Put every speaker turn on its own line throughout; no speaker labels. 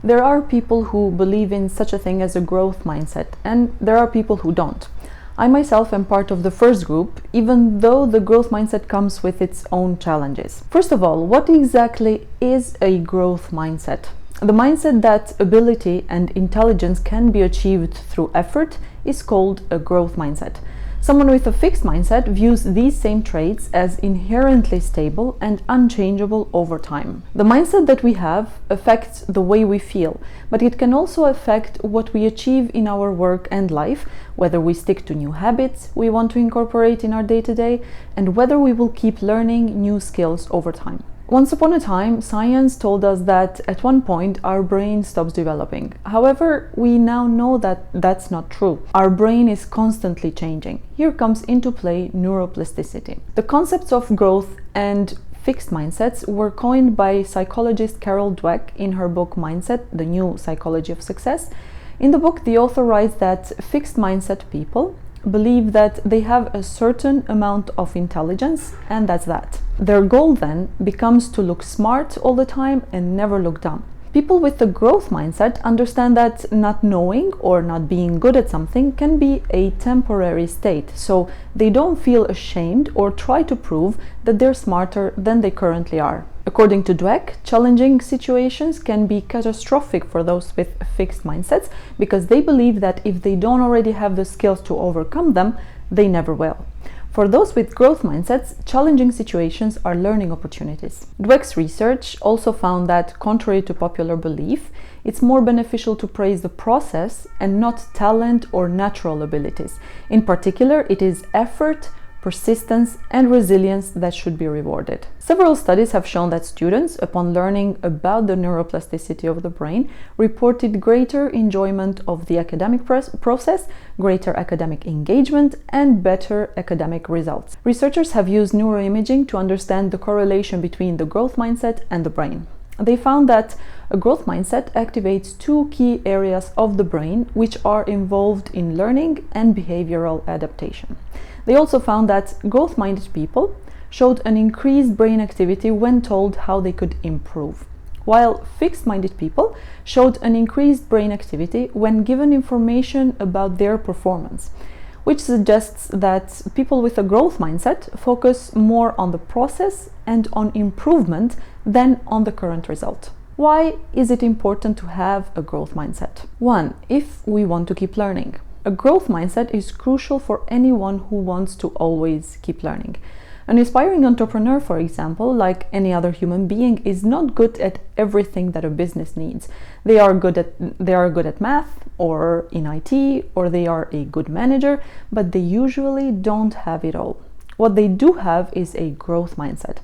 There are people who believe in such a thing as a growth mindset, and there are people who don't. I myself am part of the first group, even though the growth mindset comes with its own challenges. First of all, what exactly is a growth mindset? The mindset that ability and intelligence can be achieved through effort is called a growth mindset. Someone with a fixed mindset views these same traits as inherently stable and unchangeable over time. The mindset that we have affects the way we feel, but it can also affect what we achieve in our work and life, whether we stick to new habits we want to incorporate in our day-to-day, and whether we will keep learning new skills over time. Once upon a time, science told us that at one point our brain stops developing. However, we now know that that's not true. Our brain is constantly changing. Here comes into play neuroplasticity. The concepts of growth and fixed mindsets were coined by psychologist Carol Dweck in her book Mindset: The New Psychology of Success. In the book, the author writes that fixed mindset people believe that they have a certain amount of intelligence, and that's that. Their goal then becomes to look smart all the time and never look dumb. People with the growth mindset understand that not knowing or not being good at something can be a temporary state, so they don't feel ashamed or try to prove that they're smarter than they currently are. According to Dweck, challenging situations can be catastrophic for those with fixed mindsets because they believe that if they don't already have the skills to overcome them, they never will. For those with growth mindsets, challenging situations are learning opportunities. Dweck's research also found that, contrary to popular belief, it's more beneficial to praise the process and not talent or natural abilities. In particular, it is effort, persistence, and resilience that should be rewarded. Several studies have shown that students, upon learning about the neuroplasticity of the brain, reported greater enjoyment of the academic process, greater academic engagement, and better academic results. Researchers have used neuroimaging to understand the correlation between the growth mindset and the brain. They found that a growth mindset activates two key areas of the brain which are involved in learning and behavioral adaptation. They also found that growth-minded people showed an increased brain activity when told how they could improve, while fixed-minded people showed an increased brain activity when given information about their performance, which suggests that people with a growth mindset focus more on the process and on improvement than on the current result. Why is it important to have a growth mindset? 1. If we want to keep learning. A growth mindset is crucial for anyone who wants to always keep learning. An aspiring entrepreneur, for example, like any other human being, is not good at everything that a business needs. They are good at math or in IT, or they are a good manager, but they usually don't have it all. What they do have is a growth mindset.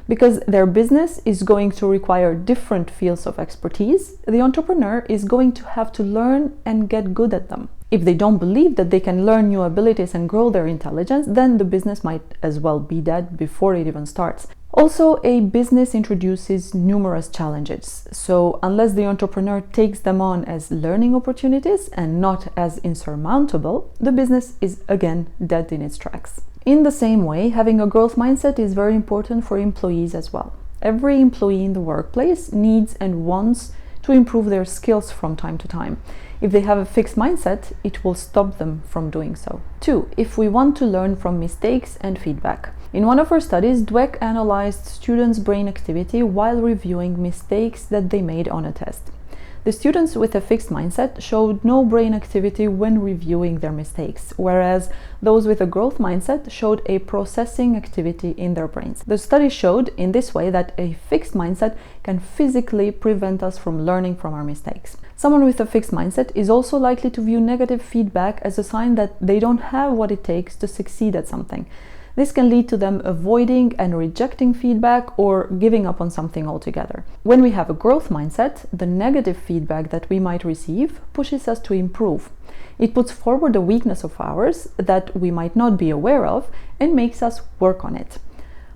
Because their business is going to require different fields of expertise, the entrepreneur is going to have to learn and get good at them. If they don't believe that they can learn new abilities and grow their intelligence, then the business might as well be dead before it even starts. Also, a business introduces numerous challenges, so unless the entrepreneur takes them on as learning opportunities and not as insurmountable, the business is again dead in its tracks. In the same way, having a growth mindset is very important for employees as well. Every employee in the workplace needs and wants to improve their skills from time to time. If they have a fixed mindset, it will stop them from doing so. 2. If we want to learn from mistakes and feedback. In one of her studies, Dweck analyzed students' brain activity while reviewing mistakes that they made on a test. The students with a fixed mindset showed no brain activity when reviewing their mistakes, whereas those with a growth mindset showed a processing activity in their brains. The study showed in this way that a fixed mindset can physically prevent us from learning from our mistakes. Someone with a fixed mindset is also likely to view negative feedback as a sign that they don't have what it takes to succeed at something. This can lead to them avoiding and rejecting feedback or giving up on something altogether. When we have a growth mindset, the negative feedback that we might receive pushes us to improve. It puts forward a weakness of ours that we might not be aware of and makes us work on it.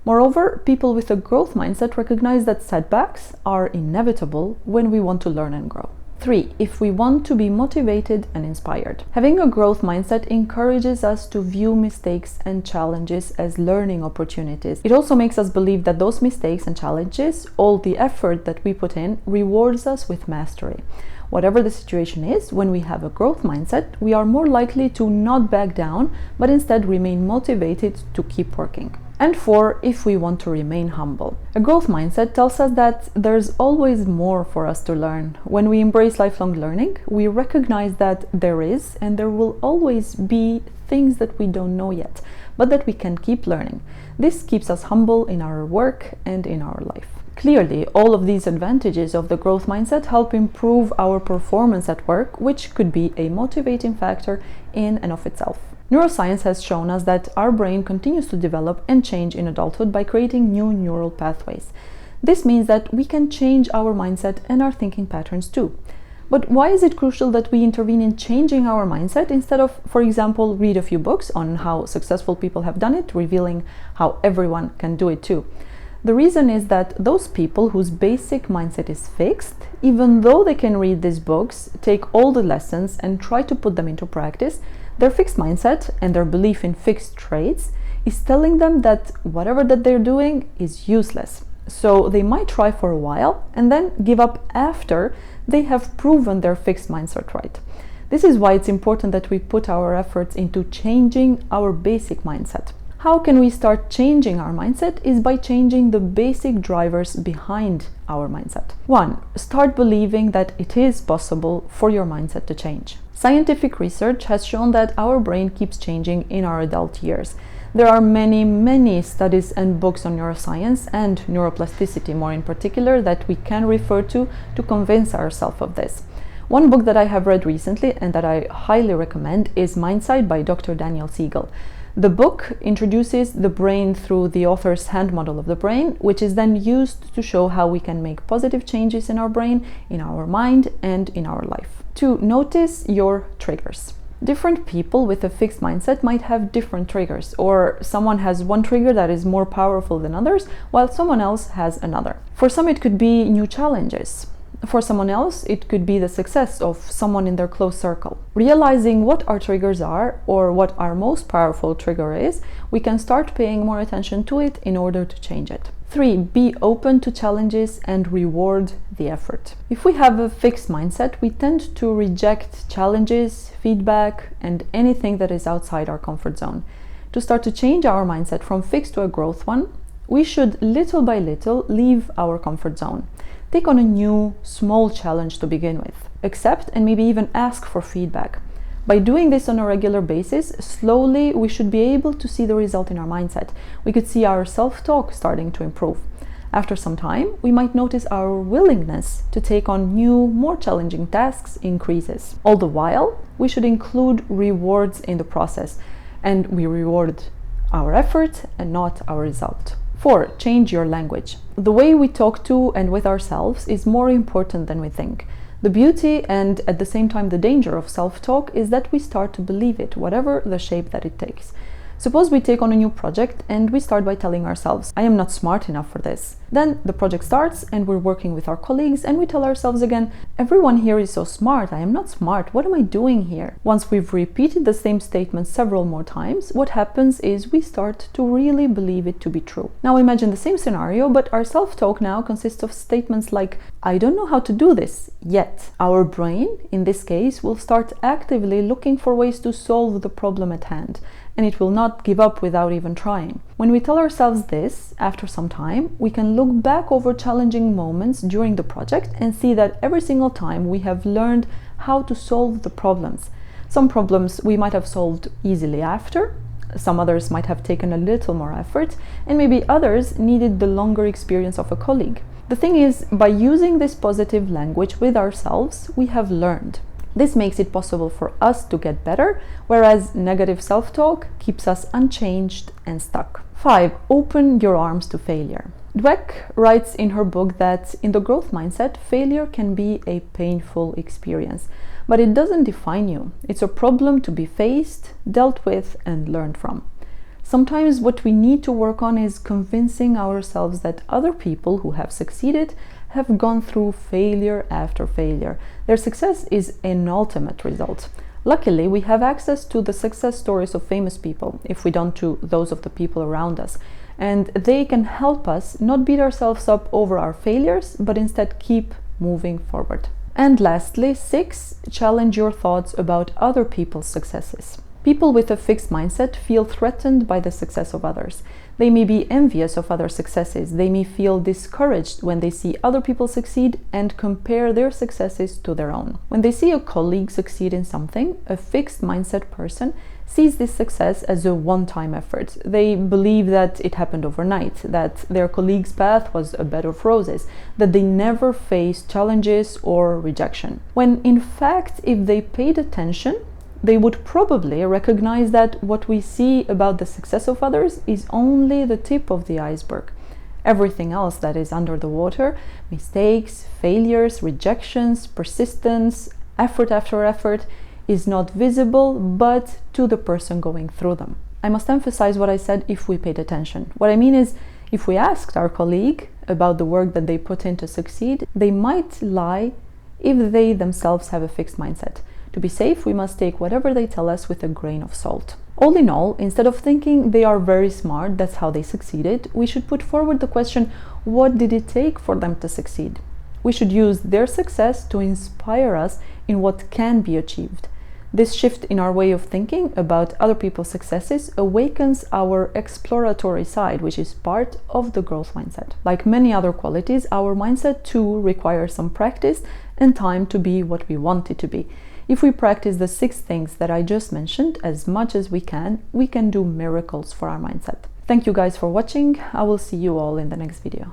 Moreover, people with a growth mindset recognize that setbacks are inevitable when we want to learn and grow. 3. If we want to be motivated and inspired. Having a growth mindset encourages us to view mistakes and challenges as learning opportunities. It also makes us believe that those mistakes and challenges, all the effort that we put in, rewards us with mastery. Whatever the situation is, when we have a growth mindset, we are more likely to not back down, but instead remain motivated to keep working. And 4, if we want to remain humble. A growth mindset tells us that there's always more for us to learn. When we embrace lifelong learning, we recognize that there is and there will always be things that we don't know yet, but that we can keep learning. This keeps us humble in our work and in our life. Clearly, all of these advantages of the growth mindset help improve our performance at work, which could be a motivating factor in and of itself. Neuroscience has shown us that our brain continues to develop and change in adulthood by creating new neural pathways. This means that we can change our mindset and our thinking patterns too. But why is it crucial that we intervene in changing our mindset instead of, for example, read a few books on how successful people have done it, revealing how everyone can do it too? The reason is that those people whose basic mindset is fixed, even though they can read these books, take all the lessons and try to put them into practice, their fixed mindset and their belief in fixed traits is telling them that whatever that they're doing is useless. So they might try for a while and then give up after they have proven their fixed mindset right. This is why it's important that we put our efforts into changing our basic mindset. How can we start changing our mindset is by changing the basic drivers behind our mindset. 1. Start believing that it is possible for your mindset to change. Scientific research has shown that our brain keeps changing in our adult years. There are many studies and books on neuroscience and neuroplasticity more in particular that we can refer to convince ourselves of this. One book that I have read recently and that I highly recommend is Mindsight by Dr. Daniel Siegel. The book introduces the brain through the author's hand model of the brain, which is then used to show how we can make positive changes in our brain, in our mind, and in our life. 2. Notice your triggers. Different people with a fixed mindset might have different triggers, or someone has one trigger that is more powerful than others, while someone else has another. For some, it could be new challenges. For someone else, it could be the success of someone in their close circle. Realizing what our triggers are, or what our most powerful trigger is, we can start paying more attention to it in order to change it. 3. Be open to challenges and reward the effort. If we have a fixed mindset, we tend to reject challenges, feedback, and anything that is outside our comfort zone. To start to change our mindset from fixed to a growth one, we should little by little leave our comfort zone. Take on a new, small challenge to begin with. Accept and maybe even ask for feedback. By doing this on a regular basis, slowly we should be able to see the result in our mindset. We could see our self-talk starting to improve. After some time, we might notice our willingness to take on new, more challenging tasks increases. All the while, we should include rewards in the process, and we reward our effort and not our result. 4. Change your language. The way we talk to and with ourselves is more important than we think. The beauty and at the same time the danger of self-talk is that we start to believe it, whatever the shape that it takes. Suppose we take on a new project and we start by telling ourselves, I am not smart enough for this. Then the project starts and we're working with our colleagues and we tell ourselves again, everyone here is so smart, I am not smart, what am I doing here? Once we've repeated the same statement several more times, what happens is we start to really believe it to be true. Now imagine the same scenario, but our self-talk now consists of statements like, I don't know how to do this yet. Our brain, in this case, will start actively looking for ways to solve the problem at hand, and it will not give up without even trying. When we tell ourselves this, after some time, we can look back over challenging moments during the project and see that every single time we have learned how to solve the problems. Some problems we might have solved easily after, some others might have taken a little more effort, and maybe others needed the longer experience of a colleague. The thing is, by using this positive language with ourselves, we have learned. This makes it possible for us to get better, whereas negative self-talk keeps us unchanged and stuck. 5. Open your arms to failure. Dweck writes in her book that in the growth mindset, failure can be a painful experience, but it doesn't define you. It's a problem to be faced, dealt with, and learned from. Sometimes what we need to work on is convincing ourselves that other people who have succeeded have gone through failure after failure. Their success is an ultimate result. Luckily, we have access to the success stories of famous people, if we don't to those of the people around us, and they can help us not beat ourselves up over our failures, but instead keep moving forward. And lastly, 6, challenge your thoughts about other people's successes. People with a fixed mindset feel threatened by the success of others. They may be envious of other successes. They may feel discouraged when they see other people succeed and compare their successes to their own. When they see a colleague succeed in something, a fixed mindset person sees this success as a one-time effort. They believe that it happened overnight, that their colleague's path was a bed of roses, that they never faced challenges or rejection. When in fact, if they paid attention, they would probably recognize that what we see about the success of others is only the tip of the iceberg. Everything else that is under the water, mistakes, failures, rejections, persistence, effort after effort, is not visible but to the person going through them. I must emphasize what I said, if we paid attention. What I mean is, if we asked our colleague about the work that they put in to succeed, they might lie if they themselves have a fixed mindset. To be safe, we must take whatever they tell us with a grain of salt. All in all, instead of thinking they are very smart, that's how they succeeded, we should put forward the question, what did it take for them to succeed? We should use their success to inspire us in what can be achieved. This shift in our way of thinking about other people's successes awakens our exploratory side, which is part of the growth mindset. Like many other qualities, our mindset too requires some practice and time to be what we want it to be. If we practice the 6 things that I just mentioned as much as we can do miracles for our mindset. Thank you guys for watching. I will see you all in the next video.